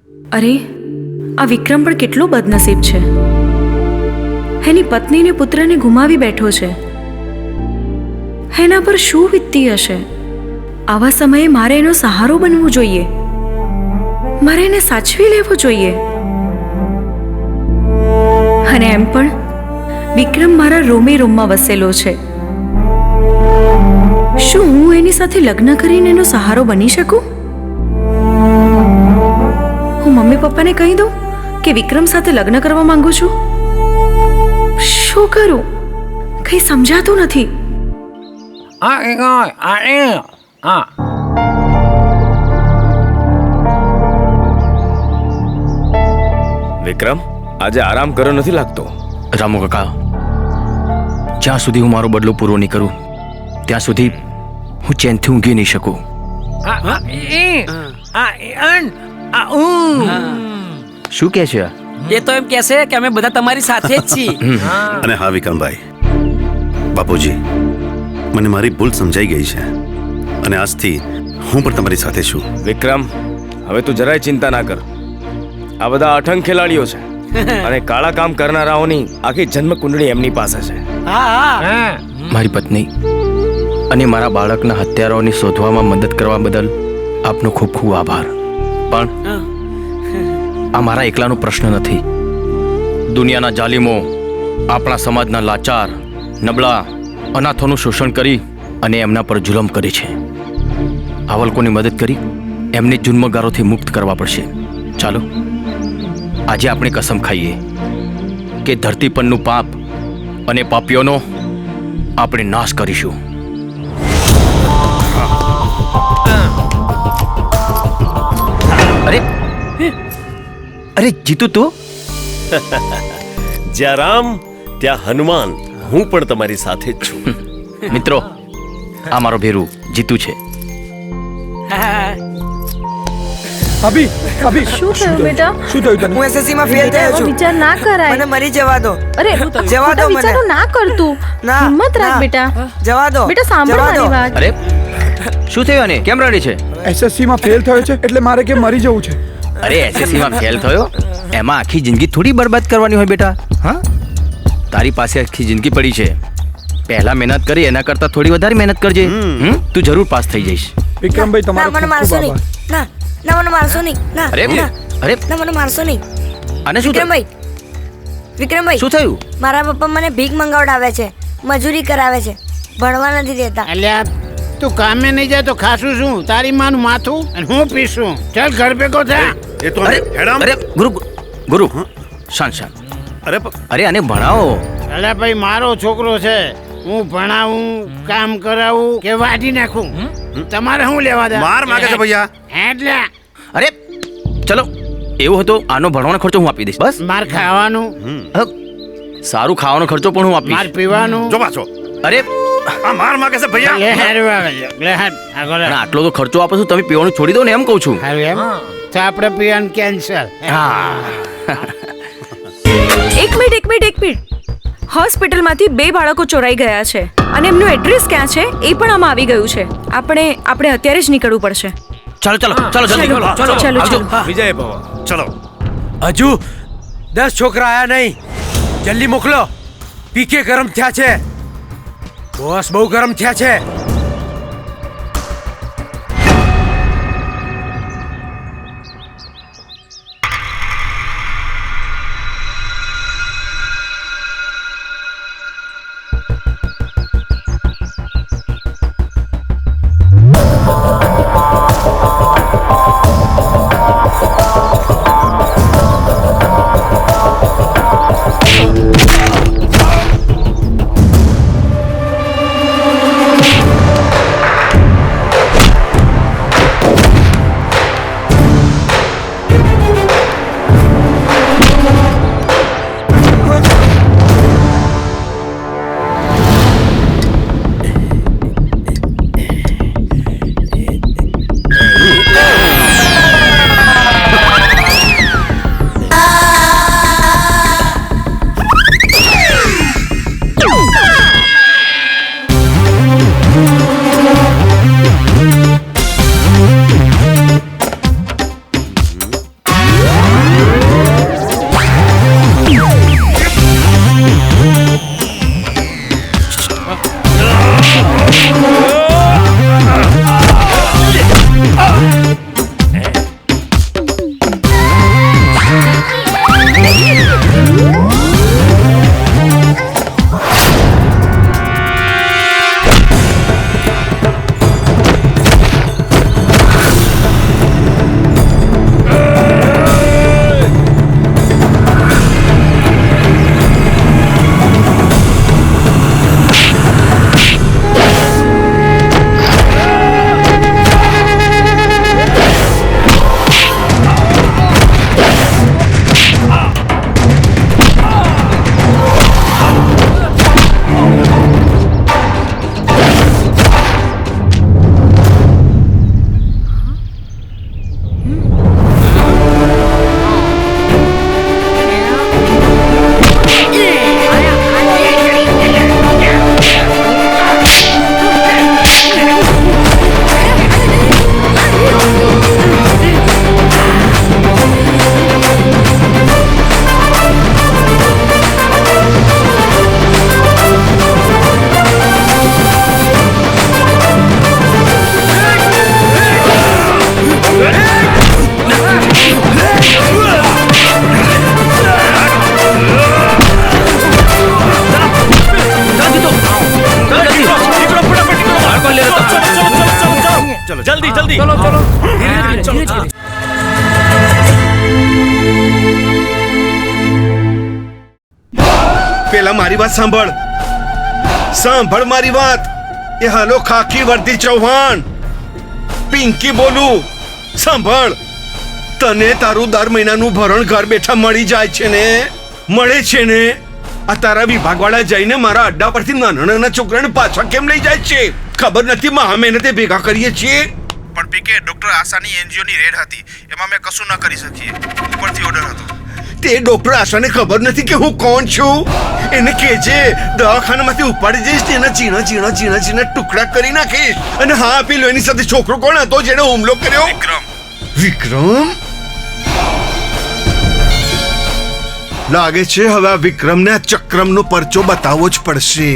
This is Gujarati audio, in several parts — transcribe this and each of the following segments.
અરે, આ વિક્રમ પણ કેટલો બદનસીબ છે. એની પત્નીને પુત્રને ગુમાવી બેઠો છે. એના પર શું વીતતી હશે? આવા સમયે મારે એનો સહારો બનવું જોઈએ. મારે એને સાચવી લેવો જોઈએ. અને એમ પણ વિક્રમ મારા રોમે રોમમાં વસેલો છે. શું હું એની સાથે લગ્ન કરીને એનો સહારો બની શકું? હું મમ્મી પપ્પાને કહી દઉં કે વિક્રમ સાથે લગ્ન કરવા માંગુ છું. શું કરું? કઈ સમજાતું નથી. વિક્રમ, આજે આરામ કર્યો નથી લાગતો. રામુ કાકા, જ્યાં સુધી હું મારો બદલો પૂરો નહીં કરું ત્યાં સુધી હું ચેનથી ઊંઘી નહીં શકું. શું કહે છે? એ તો એમ કહેશે કે અમે બધા તમારી સાથે જ છીએ. અને હા વિક્રમભાઈ, બાપુજી, મને મારી ભૂલ સમજાઈ ગઈ છે અને આજથી હું પણ તમારી સાથે છું. વિક્રમ, હવે તું જરાય ચિંતા ના કર. આ બધા અઠંગ ખેલાડીઓ છે અને કાળા કામ કરનારાઓની આખી જન્મ કુંડળી એમની પાસે છે. મારી પત્ની અને મારા બાળકના હત્યારાઓને શોધવામાં મદદ કરવા બદલ આપનો ખૂબ ખૂબ આભાર. પણ આ મારા એકલાનો પ્રશ્ન નથી. દુનિયાના જાલિમો આપણા સમાજના લાચાર, નબળા, અનાથોનું શોષણ કરી અને એમના પર જુલમ કરે છે. આવા લોકોની મદદ કરી એમને જુલ્મગારોથી મુક્ત કરવા પડશે. ચાલો આજે આપણે કસમ ખાઈએ કે ધરતી પરનું પાપ અને પાપીઓનો આપણે નાશ કરીશું. અરે અરે જીતુ, તું? જ્યાં રામ ત્યાં હનુમાન. હું પણ તમારી સાથે જ છું. મિત્રો, આ મારો ભેરુ જીતુ છે. અભી શું થયું બેટા? શું થયું તને? હું એસએસસી માં ફેલ થયો છું. વિચાર ના કરાય. મને મરી જવા દો. અરે જવા દો મને. વિચારો ના કર તું. હિંમત રાખ બેટા. જવા દો. બેટા સાંભળ મારી વાત. અરે શું થયું આને? કેમ રડે છે? એસએસસી માં ફેલ થયો છે એટલે મારે કેમ મરી જવું છે? અરે એસએસસી માં ફેલ થયો એમાં આખી જિંદગી થોડી બરબાદ કરવાની હોય બેટા. હા, તારી પાસે આખી જિંદગી પડી છે. પહેલા મહેનત કરી એના કરતા થોડી વધારે મહેનત કરજે. તું જરૂર પાસ થઈ જઈશ. વિક્રમભાઈ, તમારો મને મારશો નહીં. ના ના, મને મારશો નહીં. ના અરે ના મને મારશો નહીં. આને શું થયું? વિક્રમભાઈ, શું થયું? મારા પપ્પા મને ભીખ મંગાવડાવે છે, મજૂરી કરાવે છે, ભણવા નથી દેતા. અલ્યા, તું કામે નહીં જાય તો ખાશું શું? તારી માનું માથું અને હું પીશું. ચાલ ઘર ભેગો થા. એ તો અરે ગુરુ શાંત. અરે આને ભણાવો. અલ્યા ભાઈ, મારો છોકરો છે. હું ભણાવું, કામ કરાવું કે વાઢી નાખું, તમારે શું લેવા દે? માર માગે છે ભૈયા. એટલે અરે ચલો, એવું હતો આનો ભણવાનો ખર્ચો હું આપી દઈશ. બસ માર ખાવાનું, સારું ખાવાનો ખર્ચો પણ હું આપીશ. માર પીવાનું. જો પાછો. અરે આ માર માગે છે ભૈયા. લે હેરવા લે હાલ આગળ. આટલો તો ખર્ચો આપો છો તમે, પીવાનું છોડી દો ને એમ કહું છું. હારું એમ તો આપણે પીવાનું કેન્સલ. હા. એક મિનિટ. હોસ્પિટલમાંથી 2 બાળકો ચોરાઈ ગયા છે અને એમનું એડ્રેસ ક્યાં છે એ પણ આમાં આવી ગયું છે. આપણે અત્યારે જ નીકળવું પડશે. ચાલો જલ્દી. ચાલો. વિજય ભવ. ચલો. હજુ 10 છોકરા આયા નહીં. જલ્દી મોકલો. પીકે ગરમ થયા છે. બોસ બહુ ગરમ થયા છે. મારી વાત સાંભળ. સાંભળ મારી વાત. એ હાલો ખાકી વર્દી ચૌહાણ, પિંકી બોલું. સાંભળ, તને તારું દર મહિનાનું ભરણ ઘર બેઠા મળી જાય છે ને? મળે છે ને? આ તારા વિભાગવાળા જઈને મારા અડ્ડા પરથી નાના નાના છોકરાને પાછા કેમ લઈ જાય છે? ખબર નથી, મહા મહેનતે ભેગા કરીએ છીએ. પણ પીકે ડોક્ટર આશાની એનજીઓ ની રેડ હતી, એમાં મેં કશું ન કરી શકીએ. ઉપરથી ઓર્ડર હતો. તે ડોક્ટર આશાને ખબર નથી કે હું કોણ છું? એને કહેજે દવાખાનામાંથી ઉપાડી જઈશ, તેના ઝીણા ઝીણા ઝીણા ઝીણા ટુકડા કરી નાખીશ. અને હા, પેલો એની સાથે છોકરો કોણ હતો જેને હુમલો કર્યો? વિક્રમ? લાગે છે હવે આ વિક્રમને આ ચક્રમનો પરચો બતાવવો જ પડશે.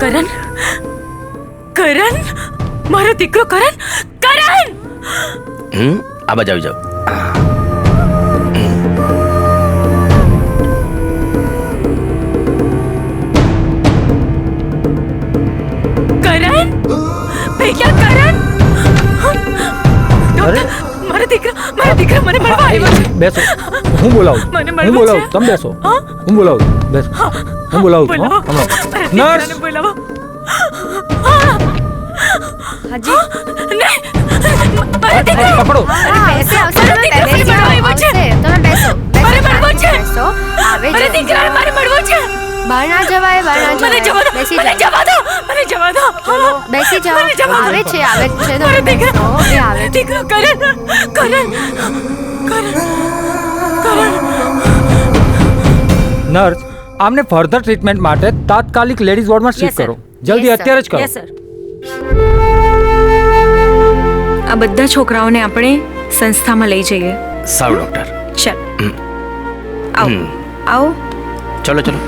કરણ, કરણ, મારો દીકરો કરણ, કરણ! આ બાજુ આવી જાઓ. કરણ, ભૈયા કરણ! ડોક્ટર, મારો દીકરો મને મળવા આવ્યો છે. બેસો, હું બોલાવું. મને હું મળવા બોલાવું, છે. તમે બેસો. હું બોલાવું, બેસો. હું બોલાવું છું, બોલાવો. હમણાં. મારા નર્સ! દીકરાને બોલાવો. હાજી નહીં, મારો દીકરો પકડો. બેસે આવશે મારો દીકરો મને મળવા આવ્યો છે. તમે બેસો મારે મળવો છે. બેસો આવે મારા દીકરાને મારે મળવો છે. બહાર ના જવાય, બહાર ના મને જવા દો, બેસી મને જાઓ, જવા દો, મને જવા દો. બેસી જાઓ. મને જવા દો. આવે છે તમે મારો દીકરો, બેસો. એ આવે છે. દીકરો કરણ, કરણ, કરણ, કરણ. નર્સ, આમને ફર્ધર ટ્રીટમેન્ટ માટે તાત્કાલિક લેડીઝ વોર્ડમાં શિફ્ટ કરો. જલ્દી, અત્યારે જ કરો. Yes sir. આ બધા છોકરાઓને આપણે સંસ્થામાં લઈ જઈએ. સારું ડોક્ટર. ચાલ, આવો, આવો. ચલો ચલો.